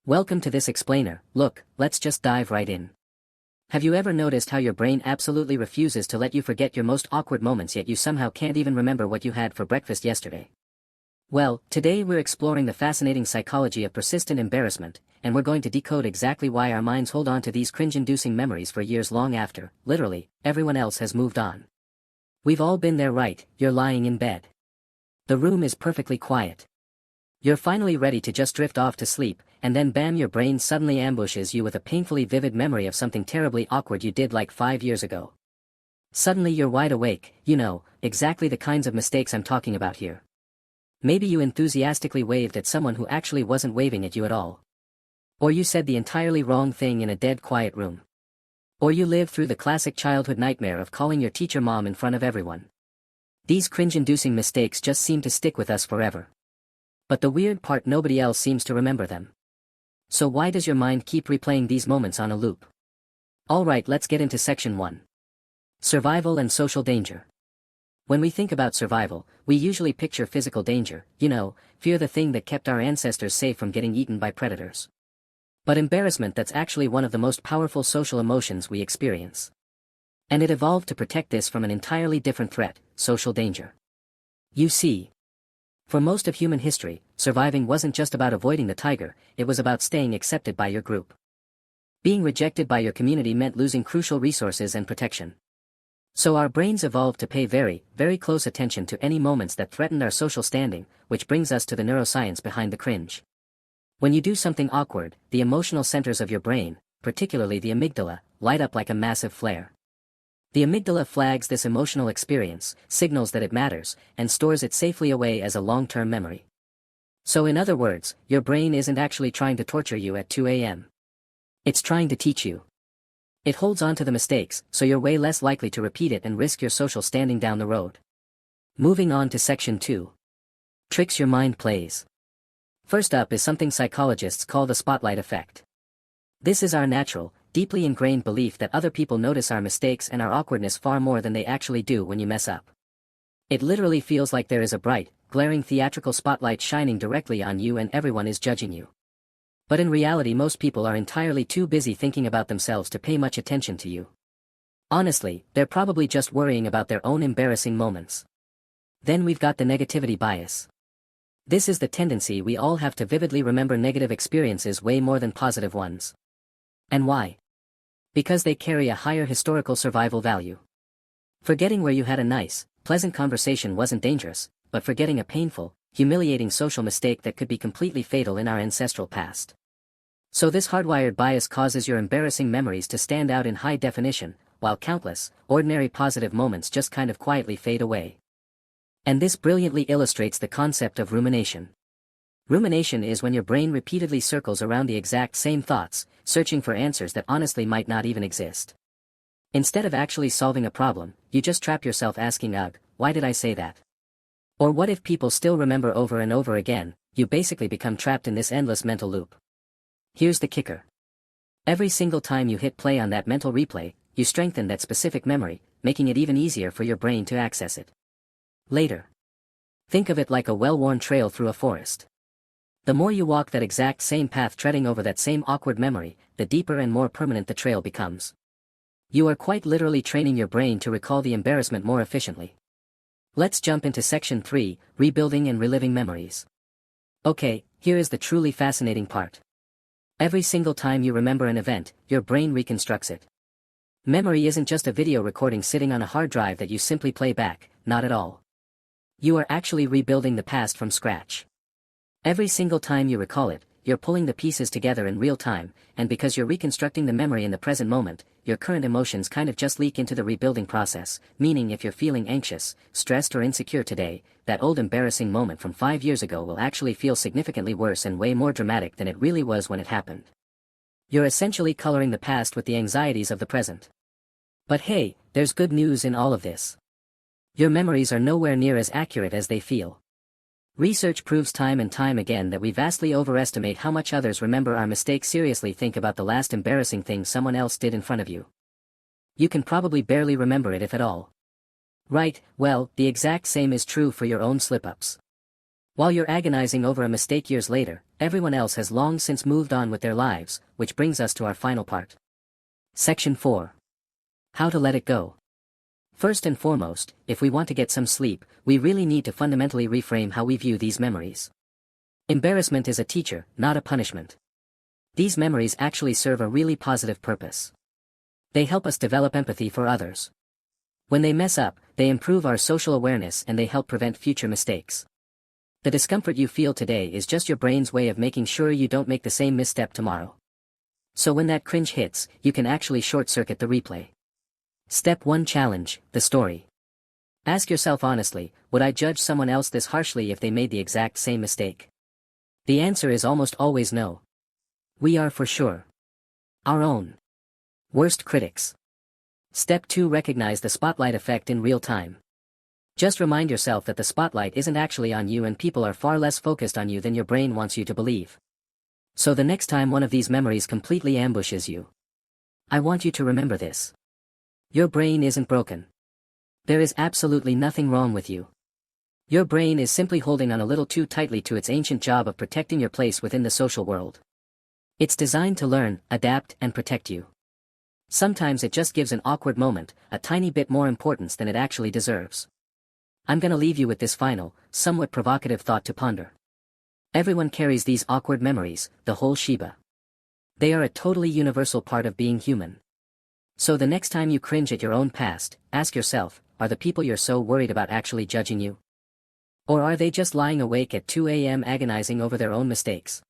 Welcome to this explainer. Look, let's just dive right in. Have you ever noticed how your brain absolutely refuses to let you forget your most awkward moments, yet you somehow can't even remember what you had for breakfast yesterday? Well, today we're exploring the fascinating psychology of persistent embarrassment, and we're going to decode exactly why our minds hold on to these cringe-inducing memories for years long after, literally, everyone else has moved on. We've all been there, right? You're lying in bed. The room is perfectly quiet. You're finally ready to just drift off to sleep, and then bam, your brain suddenly ambushes you with a painfully vivid memory of something terribly awkward you did like 5 years ago. Suddenly you're wide awake, exactly the kinds of mistakes I'm talking about here. Maybe you enthusiastically waved at someone who actually wasn't waving at you at all. Or you said the entirely wrong thing in a dead quiet room. Or you lived through the classic childhood nightmare of calling your teacher mom in front of everyone. These cringe-inducing mistakes just seem to stick with us forever. But the weird part, nobody else seems to remember them. So why does your mind keep replaying these moments on a loop? Alright, let's get into section 1. Survival and social danger. When we think about survival, we usually picture physical danger, fear, the thing that kept our ancestors safe from getting eaten by predators. But embarrassment, that's actually one of the most powerful social emotions we experience. And it evolved to protect us from an entirely different threat, social danger. You see, for most of human history, surviving wasn't just about avoiding the tiger, it was about staying accepted by your group. Being rejected by your community meant losing crucial resources and protection. So our brains evolved to pay very, very close attention to any moments that threatened our social standing, which brings us to the neuroscience behind the cringe. When you do something awkward, the emotional centers of your brain, particularly the amygdala, light up like a massive flare. The amygdala flags this emotional experience, signals that it matters, and stores it safely away as a long-term memory. So in other words, your brain isn't actually trying to torture you at 2 a.m. It's trying to teach you. It holds on to the mistakes, so you're way less likely to repeat it and risk your social standing down the road. Moving on to section 2. Tricks your mind plays. First up is something psychologists call the spotlight effect. This is our natural, deeply ingrained belief that other people notice our mistakes and our awkwardness far more than they actually do when you mess up. It literally feels like there is a bright, glaring theatrical spotlight shining directly on you and everyone is judging you. But in reality, most people are entirely too busy thinking about themselves to pay much attention to you. Honestly, they're probably just worrying about their own embarrassing moments. Then we've got the negativity bias. This is the tendency we all have to vividly remember negative experiences way more than positive ones. And why? Because they carry a higher historical survival value. Forgetting where you had a nice, pleasant conversation wasn't dangerous, but forgetting a painful, humiliating social mistake that could be completely fatal in our ancestral past. So this hardwired bias causes your embarrassing memories to stand out in high definition, while countless, ordinary positive moments just kind of quietly fade away. And this brilliantly illustrates the concept of rumination. Rumination is when your brain repeatedly circles around the exact same thoughts, searching for answers that honestly might not even exist. Instead of actually solving a problem, you just trap yourself asking, ugh, why did I say that? Or what if people still remember over and over again? You basically become trapped in this endless mental loop. Here's the kicker. Every single time you hit play on that mental replay, you strengthen that specific memory, making it even easier for your brain to access it later. Think of it like a well-worn trail through a forest. The more you walk that exact same path, treading over that same awkward memory, the deeper and more permanent the trail becomes. You are quite literally training your brain to recall the embarrassment more efficiently. Let's jump into section 3, rebuilding and reliving memories. Okay, here is the truly fascinating part. Every single time you remember an event, your brain reconstructs it. Memory isn't just a video recording sitting on a hard drive that you simply play back, not at all. You are actually rebuilding the past from scratch. Every single time you recall it, you're pulling the pieces together in real time, and because you're reconstructing the memory in the present moment, your current emotions kind of just leak into the rebuilding process, meaning if you're feeling anxious, stressed or insecure today, that old embarrassing moment from 5 years ago will actually feel significantly worse and way more dramatic than it really was when it happened. You're essentially coloring the past with the anxieties of the present. But hey, there's good news in all of this. Your memories are nowhere near as accurate as they feel. Research proves time and time again that we vastly overestimate how much others remember our mistakes. Seriously, think about the last embarrassing thing someone else did in front of you. You can probably barely remember it, if at all. Right, well, the exact same is true for your own slip-ups. While you're agonizing over a mistake years later, everyone else has long since moved on with their lives, which brings us to our final part. Section 4. How to let it go. First and foremost, if we want to get some sleep, we really need to fundamentally reframe how we view these memories. Embarrassment is a teacher, not a punishment. These memories actually serve a really positive purpose. They help us develop empathy for others. When they mess up, they improve our social awareness and they help prevent future mistakes. The discomfort you feel today is just your brain's way of making sure you don't make the same misstep tomorrow. So when that cringe hits, you can actually short-circuit the replay. Step 1 challenge, the story. Ask yourself honestly, would I judge someone else this harshly if they made the exact same mistake? The answer is almost always no. We are for sure our own worst critics. Step 2 recognize the spotlight effect in real time. Just remind yourself that the spotlight isn't actually on you and people are far less focused on you than your brain wants you to believe. So the next time one of these memories completely ambushes you, I want you to remember this. Your brain isn't broken. There is absolutely nothing wrong with you. Your brain is simply holding on a little too tightly to its ancient job of protecting your place within the social world. It's designed to learn, adapt, and protect you. Sometimes it just gives an awkward moment a tiny bit more importance than it actually deserves. I'm gonna leave you with this final, somewhat provocative thought to ponder. Everyone carries these awkward memories, the whole shebang. They are a totally universal part of being human. So the next time you cringe at your own past, ask yourself, are the people you're so worried about actually judging you? Or are they just lying awake at 2 a.m. agonizing over their own mistakes?